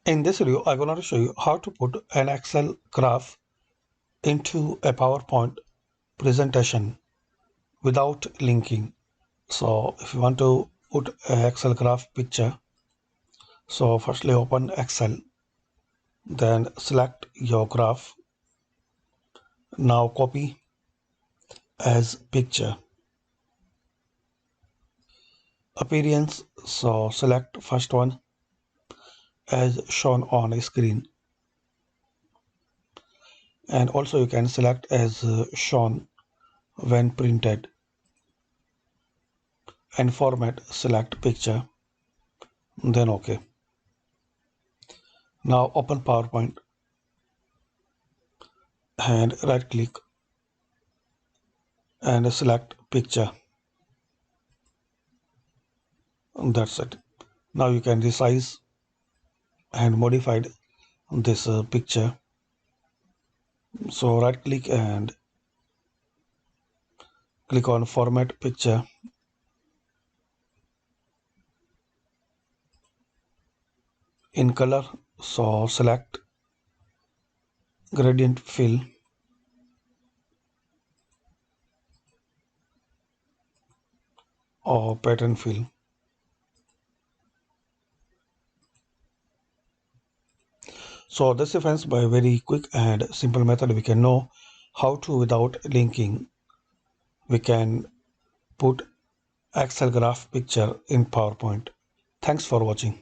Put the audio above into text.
In this video, I'm going to show you how to put an Excel graph into a PowerPoint presentation without linking. So if you want to put an Excel graph picture, so firstly open Excel, then select your graph. Now copy as picture. Appearance, so select first one as shown on a screen. And also you can select as shown when printed. And format, select picture, then OK. Now open PowerPoint and right click and select picture. That's it. Now you can resize and modify this picture. So right click and click on format picture. In color, so select gradient fill or pattern fill. So this is friends, by a very quick and simple method we can know how to, without linking, we can put Excel graph picture in PowerPoint. Thanks for watching.